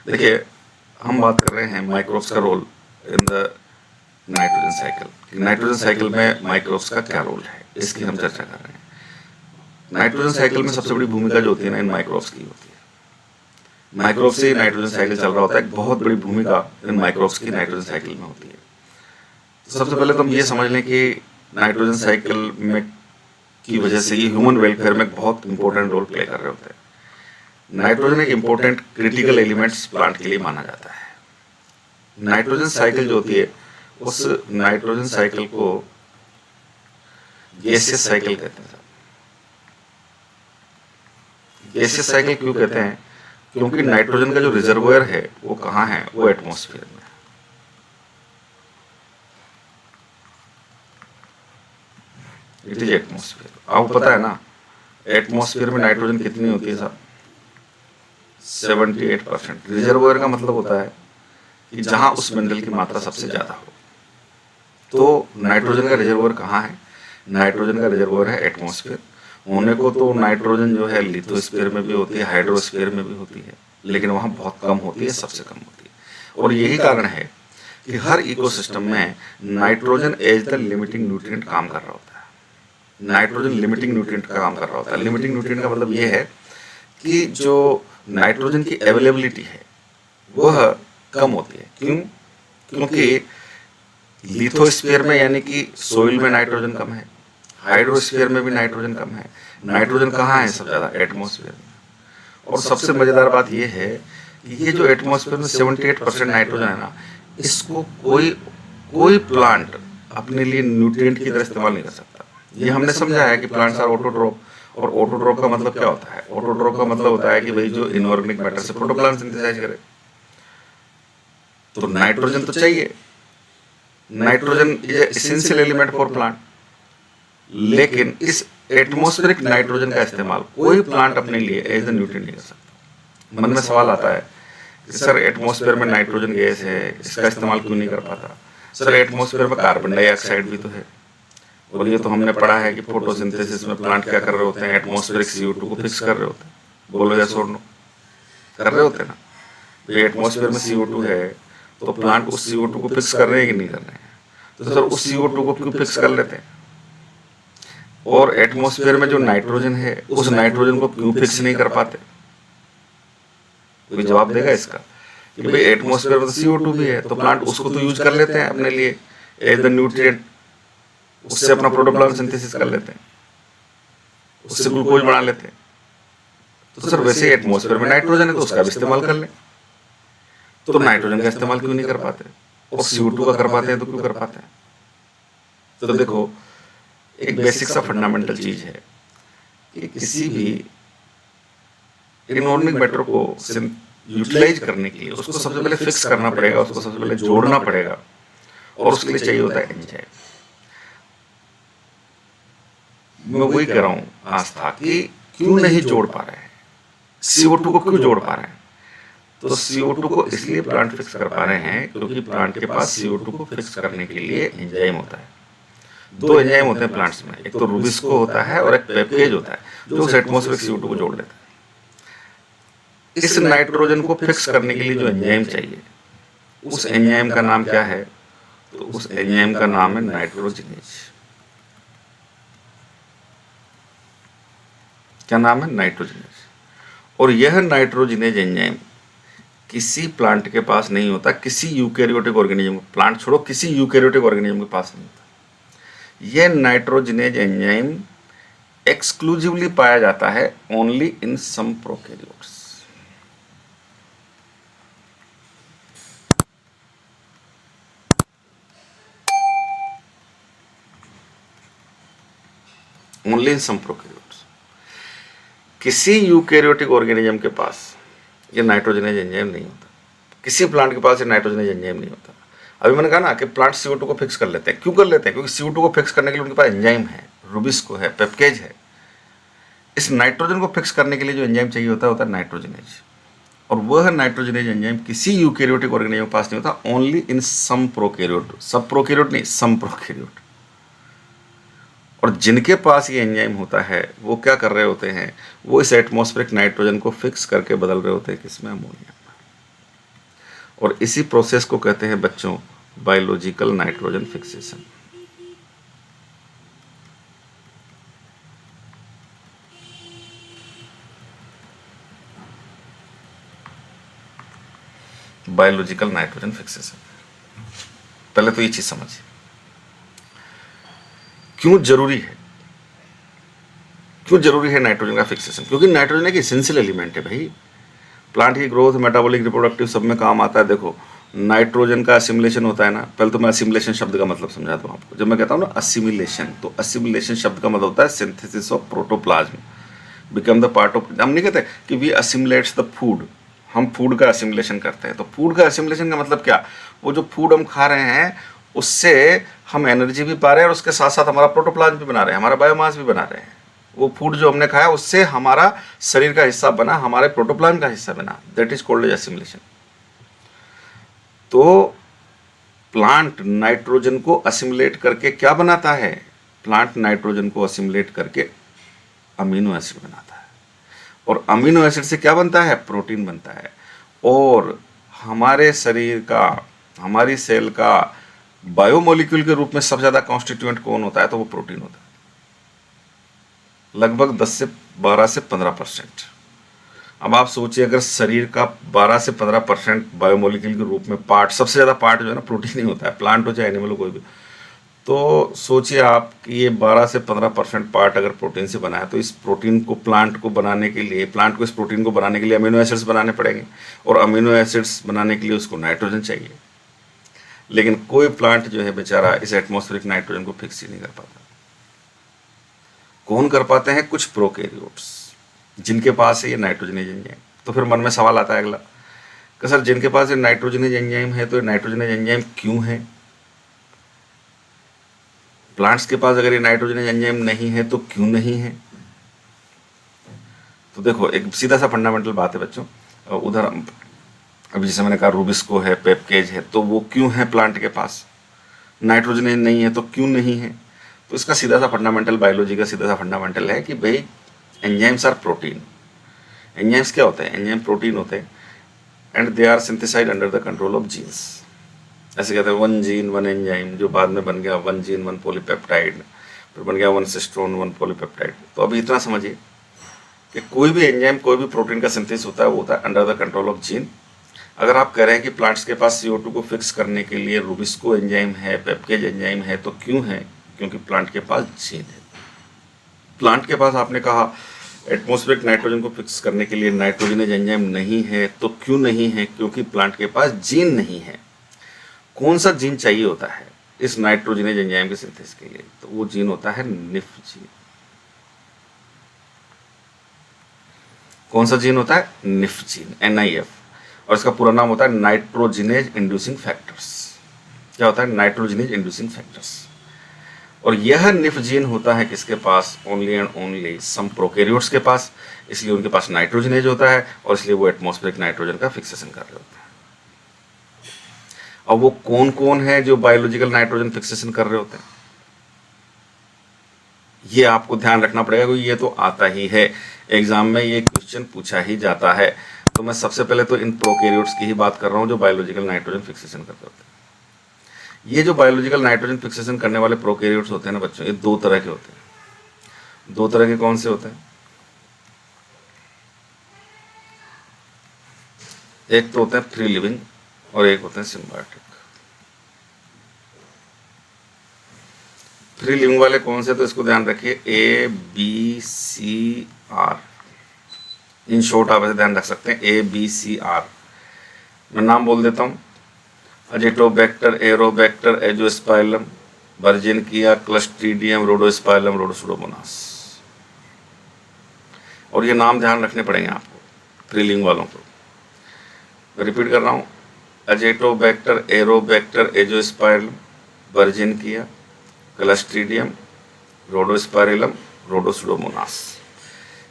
देखिए, हम बात कर रहे हैं माइक्रोब्स का role in the nitrogen cycle. Nitrogen cycle में माइक्रोब्स का क्या रोल है, इसकी हम चर्चा कर रहे हैं। नाइट्रोजन साइकिल में सबसे बड़ी भूमिका जो होती है ना, इन माइक्रोब्स की होती है। माइक्रोब्स से नाइट्रोजन साइकिल चल रहा होता है। एक बहुत बड़ी भूमिका इन माइक्रोब्स की नाइट्रोजन साइकिल में होती है। तो सबसे पहले तो हम ये समझ लें कि नाइट्रोजन साइकिल में की वजह से ये ह्यूमन वेलफेयर में बहुत इंपॉर्टेंट रोल प्ले कर रहे होते हैं। नाइट्रोजन एक इंपॉर्टेंट क्रिटिकल एलिमेंट्स प्लांट के लिए माना जाता है। नाइट्रोजन साइकिल जो होती है, उस नाइट्रोजन साइकिल को गैसियस साइकिल कहते हैं। गैसियस साइकिल क्यों कहते हैं? क्योंकि नाइट्रोजन का जो रिजर्वोयर है वो कहाँ है? वो एटमॉस्फेयर में है। It is atmosphere. आपको पता है ना, एटमॉस्फेयर में नाइट्रोजन कितनी होती है साहब? 78%। रिजर्वोयर का मतलब होता है कि जहां उस मिनरल की मात्रा सबसे ज्यादा हो। तो नाइट्रोजन का रिजर्वोयर कहाँ है? नाइट्रोजन का रिजर्वोयर है एटमॉस्फेयर। होने को तो नाइट्रोजन जो है लिथोस्फीयर में भी होती है, हाइड्रोस्फीयर में भी होती है, लेकिन वहां बहुत कम होती है, सबसे कम होती है। और यही कारण है कि हर इकोसिस्टम में nitrogen as the limiting nutrient काम कर रहा होता है। नाइट्रोजन लिमिटिंग न्यूट्रिएंट का काम कर रहा होता है। लिमिटिंग न्यूट्रिएंट का मतलब यह है कि जो नाइट्रोजन की अवेलेबिलिटी है वह कम होती है। क्यों? क्योंकि लिथोस्फीयर में यानी कि सोइल में नाइट्रोजन कम है, हाइड्रोस्फीयर में भी नाइट्रोजन कम है। नाइट्रोजन कहाँ है सब ज्यादा? एटमॉस्फेयर में। और सबसे मजेदार बात यह है कि ये जो एटमॉस्फेयर में 78% नाइट्रोजन है ना, इसको कोई कोई प्लांट अपने लिए न्यूट्रिएंट की तरह इस्तेमाल नहीं कर सकता। ये हमने समझा है कि प्लांट्स आर ऑटोट्रोफ। और ऑटोट्रोफ का मतलब क्या होता है? ऑटोट्रोफ का मतलब होता है कि भाई जो इनऑर्गेनिक मैटर से प्रोटोप्लाज्म सिंथेसाइज करे। तो नाइट्रोजन तो चाहिए, nitrogen is essential element for plant. लेकिन इस एटमॉस्फेरिक नाइट्रोजन का इस्तेमाल कोई प्लांट अपने लिए एज ए न्यूट्रिएंट नहीं कर सकता। मन में सवाल आता है कि सर एटमॉस्फेयर में नाइट्रोजन गैस है, इसका इस्तेमाल क्यों नहीं कर पाता? सर एटमॉस्फेयर में कार्बन डाइऑक्साइड भी तो है। और ये तो हमने पढ़ा है कि फोटोसिंथेसिस में प्लांट क्या कर रहे होते हैं? एटमॉस्फेरिक CO2 को फिक्स कर रहे होते हैं। बोलो यस और नो? कर रहे होते हैं ना। तो एटमॉस्फेयर में CO2 है तो प्लांट उस CO2 को फिक्स कर रहे हैं कि नहीं कर रहे हैं? तो सर उस CO2 को क्यों फिक्स कर लेते हैं? और एटमॉस्फेयर में जो नाइट्रोजन है उस नाइट्रोजन को क्यों फिक्स नहीं कर पाते? कोई जवाब देगा इसका? कि भाई एटमॉस्फेयर में तो CO2 भी है, तो प्लांट उसको तो यूज कर लेते हैं अपने लिए एज द न्यूट्रिएंट। उससे अपना प्रोटोप्लाज्म सिंथेसिस कर लेते हैं, उससे ग्लूकोज बना लेते हैं। तो सर वैसे एटमॉस्फेयर में नाइट्रोजन है तो उसका भी इस्तेमाल कर लें। तो नाइट्रोजन का इस्तेमाल क्यों नहीं कर पाते? और CO2 का कर पाते हैं तो क्यों कर पाते हैं? तो देखो, एक बेसिक सा फंडामेंटल चीज है कि किसी भी इनऑर्गेनिक मैटर को यूटिलाइज करने के लिए उसको सबसे पहले फिक्स करना पड़ेगा, उसको सबसे पहले जोड़ना पड़ेगा, और उसके लिए चाहिए होता है एंजाइम। मैं वही कह रहा हूं आज था कि क्यों नहीं जोड़ पा रहे हैं? CO2 को क्यों जोड़ पा रहे हैं? तो CO2 को इसलिए प्लांट फिक्स कर पा रहे हैं क्योंकि प्लांट के पास CO2 को फिक्स करने के लिए एंजाइम होता है। दो एंजाइम होते हैं प्लांट्स में, एक तो रूबिस्को होता है और एक पेप्टेज होता है जो उस एटमॉस्फेरिक CO2 को जोड़ देता है। इस नाइट्रोजन को फिक्स करने के लिए जो एंजाइम चाहिए, उस एंजाइम का नाम क्या है? तो उस एंजाइम का नाम है नाइट्रोजिनेज। क्या नाम है? नाइट्रोजिनेज। और यह नाइट्रोजिनेज एंजाइम किसी प्लांट के पास नहीं होता, किसी यूकैरियोटिक ऑर्गेनिज्म, प्लांट छोड़ो, किसी यूकैरियोटिक ऑर्गेनिज्म के पास नहीं होता। यह नाइट्रोजिनेज एंजाइम एक्सक्लूसिवली पाया जाता है only in some prokaryotes. Only in some prokaryotes. किसी यूकैरियोटिक ऑर्गेनिज्म के पास ये नाइट्रोजनेज एंजाइम नहीं होता, किसी प्लांट के पास ये नाइट्रोजनेज एंजाइम नहीं होता। अभी मैंने कहा ना कि प्लांट CO2 को फिक्स कर लेते हैं। क्यों कर लेते हैं? क्योंकि CO2 को फिक्स करने के लिए उनके पास एंजाइम है, रूबिस्को है, पेप्टेज है। इस नाइट्रोजन को फिक्स करने के लिए जो एंजाइम चाहिए होता है नाइट्रोजनेज। और वह नाइट्रोजनेज एंजाइम किसी यूकैरियोटिक ऑर्गेनिज्म के पास नहीं होता, ओनली इन सम प्रोकैरियोट। सब प्रोकैरियोट नहीं, सम प्रोकैरियोट। और जिनके पास ये एंजाइम होता है वो क्या कर रहे होते हैं? वो इस एटमॉस्फेरिक नाइट्रोजन को फिक्स करके बदल रहे होते हैं किसमें? अमोनिया में। और इसी प्रोसेस को कहते हैं बच्चों biological nitrogen fixation. Biological nitrogen fixation, पहले तो ये चीज समझिए क्यों जरूरी है, क्यों जरूरी है नाइट्रोजन का फिक्सेशन। क्योंकि नाइट्रोजन एक एसेंशियल एलिमेंट है भाई, प्लांट की ग्रोथ, मेटाबॉलिक, रिप्रोडक्टिव सब में काम आता है। देखो नाइट्रोजन का असिमिलेशन होता है ना, पहले तो मैं असिमिलेशन शब्द का मतलब समझाता हूँ आपको। जब मैं कहता हूँ ना असिमिलेशन, तो असिमिलेशन शब्द का मतलब होता है synthesis of protoplasm become the part of. हम नहीं कहते कि वी असिमुलेट्स द फूड, हम फूड का असिमुलेशन करते हैं। तो फूड का असिमुलेशन का मतलब क्या, वो जो फूड हम खा रहे हैं उससे हम एनर्जी भी पा रहे हैं और उसके साथ साथ हमारा प्रोटोप्लाज्म भी बना रहे हैं, हमारा बायोमास भी बना रहे हैं। वो फूड जो हमने खाया उससे हमारा शरीर का हिस्सा बना, हमारे प्रोटोप्लाज्म का हिस्सा बना, that is called as assimilation. तो प्लांट नाइट्रोजन को असिमुलेट करके क्या बनाता है, प्लांट नाइट्रोजन को असिमुलेट करके अमीनो एसिड बनाता है, और अमीनो एसिड से क्या बनता है, प्रोटीन बनता है। और हमारे शरीर का, हमारी सेल का बायोमोलिक्यूल के रूप में सबसे ज़्यादा कॉन्स्टिट्यूएंट कौन होता है, तो वो प्रोटीन होता है, लगभग 10 से 12 से 15%। अब आप सोचिए अगर शरीर का 12 से 15% बायोमोलिक्यूल के रूप में पार्ट, सबसे ज़्यादा पार्ट जो है ना प्रोटीन ही होता है, प्लांट हो चाहे एनिमल हो कोई भी। तो सोचिए आप कि ये 12 से 15% पार्ट अगर प्रोटीन से बना है, तो इस प्रोटीन को प्लांट को बनाने के लिए, प्लांट को इस प्रोटीन को बनाने के लिए अमीनो एसिड्स बनाने पड़ेंगे, और अमीनो एसिड्स बनाने के लिए उसको नाइट्रोजन चाहिए। लेकिन कोई प्लांट जो है बेचारा इस एटमॉस्फेरिक नाइट्रोजन को फिक्स ही नहीं कर पाता। कौन कर पाते हैं, कुछ प्रोकैरियोट्स जिनके पास है ये नाइट्रोजनेज एंजाइम। तो फिर मन में सवाल आता है अगला कि सर जिनके पास ये नाइट्रोजनेज एंजाइम है, तो ये नाइट्रोजनेज एंजाइम क्यों है, प्लांट्स के पास अगर ये नाइट्रोजनेज एंजाइम नहीं है तो क्यों नहीं है। तो देखो एक सीधा सा फंडामेंटल बात है बच्चों, उधर अभी जैसे मैंने कहा रूबिस्को है, पेपकेज है, तो वो क्यों है प्लांट के पास, नाइट्रोजनेज नहीं है तो क्यों नहीं है। तो इसका सीधा सा फंडामेंटल, बायोलॉजी का सीधा सा फंडामेंटल है कि भाई एंजाइम्स आर प्रोटीन। एंजाइम्स क्या होते हैं, एंजाइम प्रोटीन होते हैं, and they are synthesized under the control of genes. ऐसे कहते हैं 1 जीन 1 एंजाइम, जो बाद में बन गया 1 जीन 1 पॉलीपेप्टाइड, फिर बन गया 1 सिस्टोन 1 पॉलीपेप्टाइड। तो अभी इतना समझिए कि कोई भी एंजाइम, कोई भी प्रोटीन का सिंथेसिस होता है वो होता है under the control of gene. अगर आप कह रहे हैं कि प्लांट्स के पास CO2 को फिक्स करने के लिए रूबिस्को एंजाइम है, पेपकेज एंजाइम है, तो क्यों है, क्योंकि प्लांट के पास जीन है। प्लांट के पास आपने कहा एटमॉस्फेरिक नाइट्रोजन को फिक्स करने के लिए नाइट्रोजनेज एंजाइम नहीं है, तो क्यों नहीं है, क्योंकि प्लांट के पास जीन नहीं है। कौन सा जीन चाहिए होता है इस नाइट्रोजनेज एंजाइम के सिंथेसिस के लिए, तो वो जीन होता है निफ जीन। कौन सा जीन होता है, निफ जीन, NIF, और इसका पूरा नाम होता है नाइट्रोजनेज इंड्यूसिंग फैक्टर्स। क्या होता है, नाइट्रोजनेज इंड्यूसिंग फैक्टर्स। और यह निफ जीन होता है किसके पास, only and only some prokaryotes के पास, इसलिए उनके पास नाइट्रोजनेज होता है और इसलिए वो एटमॉस्फेरिक नाइट्रोजन का फिक्सेशन कर रहे होते हैं। अब वो कौन कौन है जो बायोलॉजिकल नाइट्रोजन फिक्सेशन कर रहे होते हैं, ये आपको ध्यान रखना पड़ेगा, क्योंकि ये तो आता ही है एग्जाम में, ये क्वेश्चन पूछा ही जाता है। तो मैं सबसे पहले तो इन प्रोकैरियोट्स की ही बात कर रहा हूँ जो बायोलॉजिकल नाइट्रोजन फिक्सेशन करते होते हैं। ये जो बायोलॉजिकल नाइट्रोजन फिक्सेशन करने वाले प्रोकैरियोट्स होते हैं ना बच्चों, ये 2 तरह के होते हैं। 2 तरह के कौन से होते हैं, एक तो होते हैं फ्री लिविंग और एक होते हैं सिम्बायोटिक। फ्री लिविंग वाले कौन से, तो इसको ध्यान रखिए ABCR, इन शॉर्ट आप ऐसे ध्यान रख सकते हैं ABCR। मैं नाम बोल देता हूँ, अजिटोबैक्टर, एरोबैक्टर, एजोस्पाइलम, वर्जिनकिया, क्लस्ट्रीडियम, रोडोस्पाइलम, रोडोसुडोमोनास। और ये नाम ध्यान रखने पड़ेंगे आपको फ्री लिविंग वालों को। रिपीट कर रहा हूँ, अजिटोबैक्टर, एरोबैक्टर, एजोस्पाइलम, वर्जिनकिया, क्लस्ट्रीडियम, रोडोस्पाइरलम, रोडोसुडोमोनास।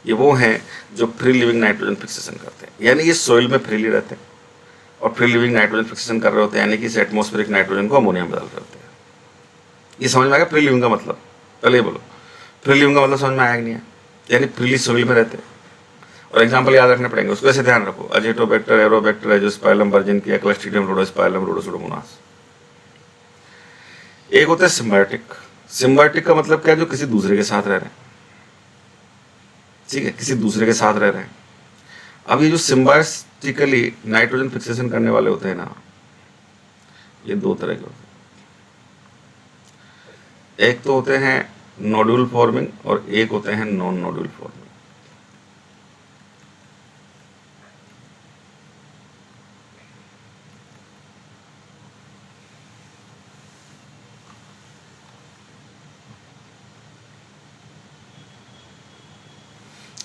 ये वो हैं जो फ्री लिविंग नाइट्रोजन फिक्सेशन करते हैं, यानी ये सोइल में फ्रीली रहते हैं और फ्री लिविंग नाइट्रोजन फिक्सेशन कर रहे होते हैं, यानी कि इस एटमॉस्फेरिक नाइट्रोजन को अमोनिया में बदल रहे होते हैं। ये समझ में आ गया फ्री लिविंग का मतलब, पहले ये बोलो फ्री लिविंग का मतलब समझ में आया कि नहीं है, यानी फ्रीली सोइल में रहते हैं और एग्जाम्पल याद रखने पड़ेंगे, उसको ऐसे ध्यान रखो, अजेटोबैक्टर, Aerobacter, Azospirillum, Beijerinckia, Clostridium, Rhodospirillum, रोडोसुडोमोनास। एक होता है सिम्बायोटिक। सिम्बायोटिक का मतलब क्या है? जो किसी दूसरे के साथ रह रहे हैं, ठीक है, किसी दूसरे के साथ रह रहे हैं। अब ये जो सिम्बायोटिकली नाइट्रोजन फिक्सेशन करने वाले होते हैं ना, ये दो तरह के होते हैं। एक तो होते हैं नोड्यूल फॉर्मिंग और एक होते हैं नॉन नोड्यूल फॉर्मिंग।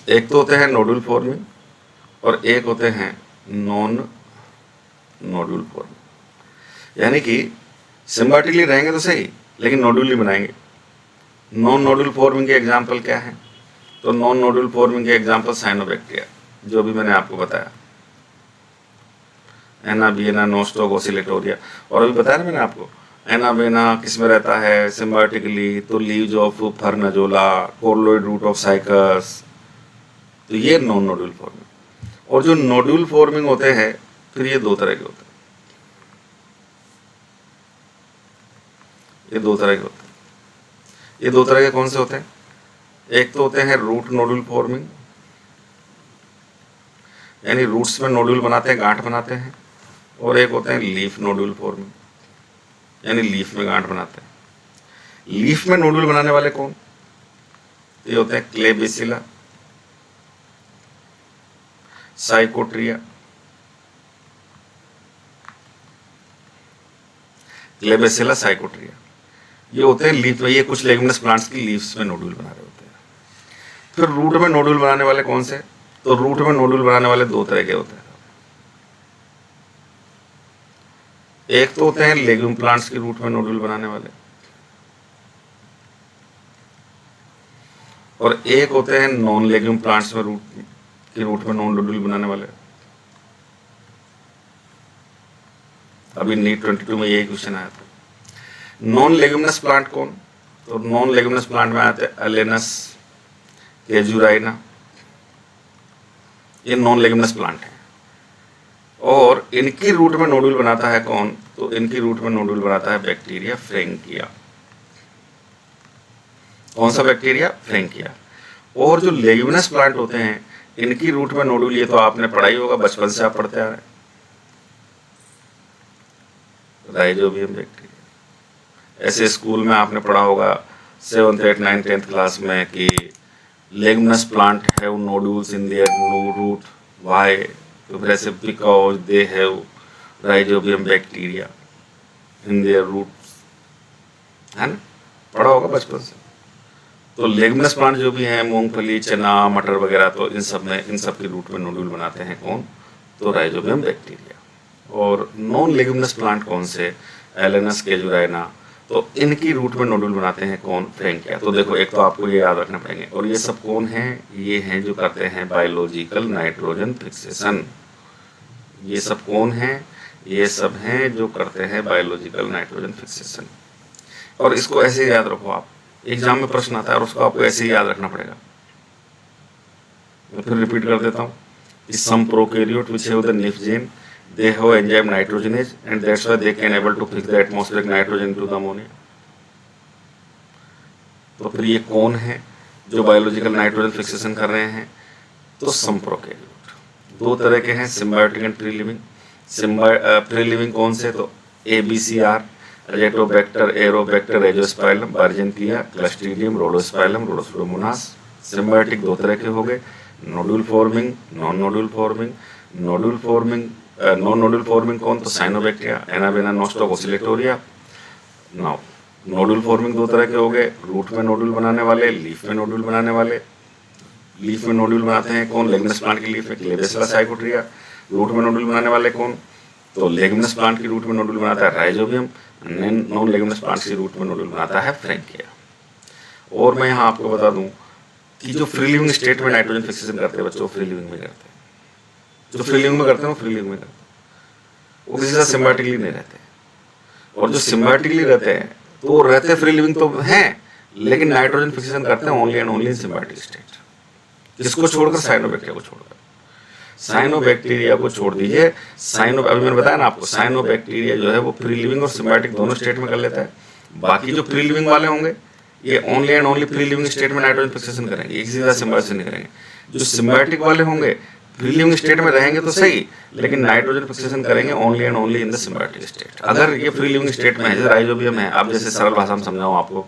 एक तो होते हैं नोड्यूल फॉर्मिंग और एक होते हैं नॉन नोड्यूल फॉर्मिंग। यानी कि सिम्बायोटिकली रहेंगे तो सही, लेकिन नोड्यूल ही बनाएंगे। नॉन नोड्यूल फॉर्मिंग के एग्जाम्पल क्या है? तो नॉन नोड्यूल फॉर्मिंग के एग्जाम्पल साइनोबैक्टीरिया, जो भी मैंने आपको बताया, एनाबेना, नोस्टोक, ओसिलेटोरिया। और अभी बताया ना मैंने आपको, एनाबेना किस में रहता है सिम्बायोटिकली? तो leaves of fern Azolla, coralloid root of Cycas. तो ये नॉन नोड्यूल फॉर्मिंग। और जो नोड्यूल फॉर्मिंग होते हैं, फिर ये दो तरह के होते हैं। ये दो तरह के होते हैं। ये दो तरह के कौन से होते हैं? एक तो होते हैं रूट नोड्यूल फॉर्मिंग, यानी रूट्स में नोड्यूल बनाते हैं, गांठ बनाते हैं। और एक होते हैं लीफ नोड्यूल फॉर्मिंग, यानी लीफ में गांठ बनाते हैं। लीफ में नोड्यूल बनाने वाले कौन? ये होते हैं क्लेबेसिला, साइकोट्रिया, क्लेबेसिला, साइकोट्रिया। ये होते हैं लीफ में, ये कुछ लेगुमिनस प्लांट्स की लीव्स में नोड्यूल बना रहे होते हैं। फिर रूट में नोड्यूल बनाने वाले कौन से? तो रूट में नोड्यूल बनाने वाले दो तरह के होते हैं। एक तो होते हैं लेग्यूम प्लांट्स की रूट में नोड्यूल बनाने वाले, और एक होते हैं नॉन लेग्यूम प्लांट्स में रूट में नॉन नोड्यूल बनाने वाले। अभी नीट 22 में यही क्वेश्चन आया था। नॉन लेग्यूमिनस प्लांट कौन? तो नॉन लेग्यूमिनस प्लांट में आते हैं एलेनस, केजुराइना। ये नॉन लेग्यूमिनस प्लांट है। और इनकी रूट में नोड्यूल बनाता है कौन? तो इनकी रूट में नोड्यूल बनाता है बैक्टीरिया फ्रैंकिया। कौन सा बैक्टीरिया? फ्रैंकिया। और जो लेग्यूमिनस प्लांट होते हैं, इनकी रूट में नोड्यूल, ये तो आपने पढ़ा ही होगा, बचपन से आप पढ़ते आ रहे हैं, राइजोबियम बैक्टीरिया। ऐसे स्कूल में आपने पढ़ा होगा 7th 8th 9th 10th class में कि leguminous plant have nodules in their root. Why? तो फिर ऐसे because they have rhizobium bacteria in their roots, है ना, पढ़ा होगा बचपन से। तो लेग्यूमिनस प्लांट जो भी हैं, मूंगफली, चना, मटर वगैरह, तो इन सब की रूट में नोड्यूल बनाते हैं कौन? तो राइजोबियम बैक्टीरिया। और नॉन लेग्यूमिनस प्लांट कौन से? एलेनस, केजुराइना। तो इनकी रूट में नोड्यूल बनाते हैं कौन? फ्रैंकिया। तो देखो, एक तो आपको ये याद रखना पड़ेंगे। और ये सब कौन हैं? ये हैं जो करते हैं बायोलॉजिकल नाइट्रोजन फिक्सेशन। ये सब कौन हैं? ये सब हैं जो करते हैं बायोलॉजिकल नाइट्रोजन फिक्सेशन। और इसको ऐसे ही याद रखो आप, एग्जाम में प्रश्न आता है और उसको आपको ऐसे ही याद रखना पड़ेगा। मैं फिर रिपीट कर देता हूँ कि some prokaryote which have the nif gene, they have enzyme nitrogenase and that's why they can able to fix the atmospheric nitrogen into the ammonia। तो फिर ये कौन है जो बायोलॉजिकल नाइट्रोजन फिक्सेशन कर रहे हैं? तो सम प्रोकैरियोट। दो तरह के हैं, symbiotic and free living. Free living कौन से? तो ABCR, Azotobacter, Aerobacter, Azospirillum, Beijerinckia, Clostridium, Rhodospirillum, Rhodopseudomonas. Symbiotic दो तरह के हो गए, nodule forming, non nodule forming. Nodule forming, non nodule forming कौन? तो cyanobacteria, Anabaena, Nostoc, Oscillatoria. Now nodule forming दो तरह के हो गए, रूट में नोड्यूल बनाने वाले, लीफ में नोड्यूल बनाने वाले। लीफ में नोड्यूल बनाते हैं कौन? लेग्यूमिनस प्लांट की लीफ में क्लेबेसिला, साइकोट्रिया। रूट में नोड्यूल बनाने वाले कौन? तो लेग्यूमिनस प्लांट की रूट में नोड्यूल बनाता है राइजोबियम। नॉन लेग्यूमिनस प्लांट की रूट में नोड्यूल बनाता है फ्रैंकिया। और मैं यहाँ आपको बता दूं कि जो फ्री लिविंग स्टेट में नाइट्रोजन फिक्सेशन करते हैं बच्चों, फ्री लिविंग में करते हैं। जो फ्री लिविंग में करते हैं वो फ्री लिविंग में करते हैं, वो किसी से सिम्बायोटिकली नहीं रहते। और जो सिम्बायोटिकली रहते हैं तो वो रहते फ्री लिविंग तो हैं, लेकिन नाइट्रोजन फिक्सेशन करते हैं only and only in symbiotic state. किसको छोड़कर? साइनोबैक्टीरिया को छोड़कर। साइनोबैक्टीरिया को छोड़ दीजिए, अभी मैंने बताया ना आपको, साइनोबैक्टीरिया जो है वो प्री लिविंग और सिम्बायोटिक दोनों स्टेट में कर लेता है। बाकी जो प्री लिविंग वाले होंगे ये only and only pre living state में नाइट्रोजन फिक्सेशन करेंगे, एक सीधा सिम्बायोसिस नहीं करेंगे। जो सिम्बायोटिक वाले होंगे प्री लिविंग स्टेट में रहेंगे तो सही, लेकिन नाइट्रोजन फिक्सेशन करेंगे only and only in the symbiotic state. अगर ये फ्री लिविंग स्टेट में है, जैसे राइजोबियम है, आप जैसे सरल भाषा में समझाऊं आपको,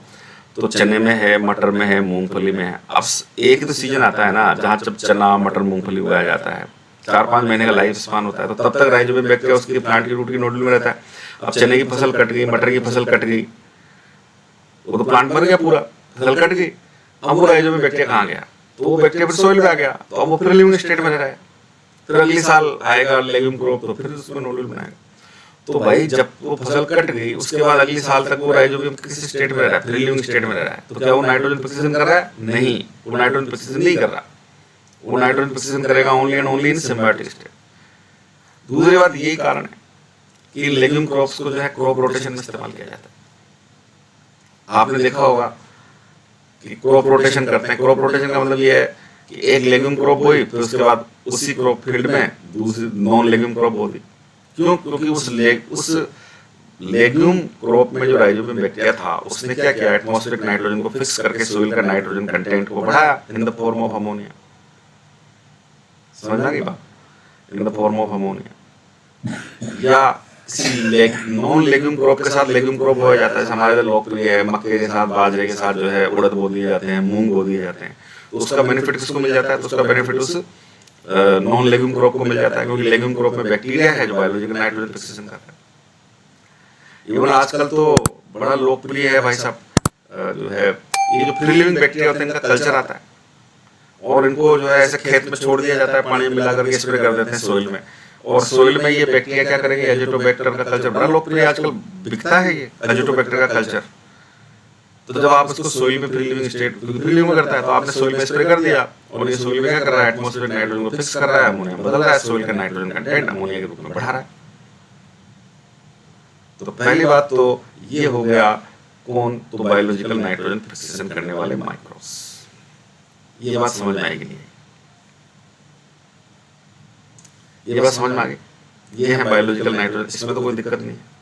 तो चने में है, मटर में है, मूंगफली में है। अब एक तो सीजन आता है ना जहाँ जब चना मटर मूंगफली उगाया जाता है, 4-5 महीने का लाइफ स्पान होता है, तो तब तक राइजोबियम बैक्टीरिया उसकी प्लांट की रूट की नोडल में रहता है। अब चने की फसल कट गई, मटर की फसल कट गई, वो तो प्लांट मर गया पूरा, फसल कट गई। अब वो राइजोबियम बैक्टीरिया कहाँ गया? तो वो बैक्टीरिया फिर सोइल में आ गया, तो अब वो फ्री लिविंग स्टेट में रह रहा है। फिर अगले साल आएगा लेग्यूम क्रॉप, तो फिर उसमें नोडल बनाएगा। तो भाई जब वो फसल कट गई उसके बाद अगले साल तक वो राइजोबियम किस स्टेट में रह रहा है? फ्री लिविंग स्टेट में रह रहा है। तो क्या वो नाइट्रोजन फिक्सेशन कर रहा है? नहीं, वो नाइट्रोजन फिक्सेशन नहीं कर रहा। वो नाइट्रोजन फिक्सेशन करेगा only and only in symbiotic state. दूसरी बात यही कारण है कि लेग्यूम क्रॉप्स को जो है क्रॉप रोटेशन में इस्तेमाल किया जाता है। आपने देखा होगा कि क्रॉप रोटेशन करते हैं। क्रॉप रोटेशन का मतलब ये है कि एक लेग्यूम क्रॉप हुई, फिर उसके बाद उसी क्रॉप फील्ड में दूसरी नॉन लेग्यूम क्रॉप होती। क्यों? क्योंकि उस लेग्यूम क्रॉप में जो राइजोबियम बैक्टीरिया था उसने क्या किया, एटमॉस्फेरिक नाइट्रोजन को फिक्स करके सोइल का नाइट्रोजन कंटेंट को बढ़ाया in the form of ammonia. समझ में आ गई बात? In the form of ammonia. या नॉन लेग्यूम क्रॉप के साथ लेग्यूम क्रॉप बोया जाता है, हमारे इधर लोकप्रिय है, मक्के के साथ बाजरे के साथ जो है उड़द बो दिए जाते हैं, मूंग बो दिए जाते हैं। तो उसका बेनिफिट किसको मिल जाता है? तो उसका बेनिफिट उस नॉन लेग्यूम क्रॉप को मिल जाता है, क्योंकि लेग्यूम क्रॉप में बैक्टीरिया है जो बायोलॉजिकल नाइट्रोजन फिक्सेशन करता है। इवन आजकल तो बड़ा लोकप्रिय है भाई साहब, जो है ये जो फ्री लिविंग बैक्टीरिया होते हैं इनका कल्चर आता है, और इनको जो है ऐसे खेत में छोड़ दिया जाता है, पानी में मिला करके स्प्रे कर देते हैं सोइल में। और सोइल में ये बैक्टीरिया क्या करेंगे, एजिटोबैक्टर का कल्चर बड़ा लोकप्रिय आजकल बिकता है, ये एजिटोबैक्टर का कल्चर। तो जब आप इसको सोइल में free living state free living में करता है, तो आपने सोइल में स्प्रे कर दिया, और ये सोइल में क्या कर रहा है, एटमॉस्फेरिक नाइट्रोजन को फिक्स कर रहा है, अमोनिया बदल रहा है, सोइल का नाइट्रोजन कंटेंट अमोनिया के रूप में बढ़ा रहा है। तो पहली बात तो ये हो गया कौन? तो बायोलॉजिकल नाइट्रोजन फिक्सेशन करने वाले माइक्रोब्स। ये बात समझ में आएगी नहीं? ये बात समझ में आ गई? ये है बायोलॉजिकल नाइट्रोजन, इसमें तो कोई दिक्कत नहीं है।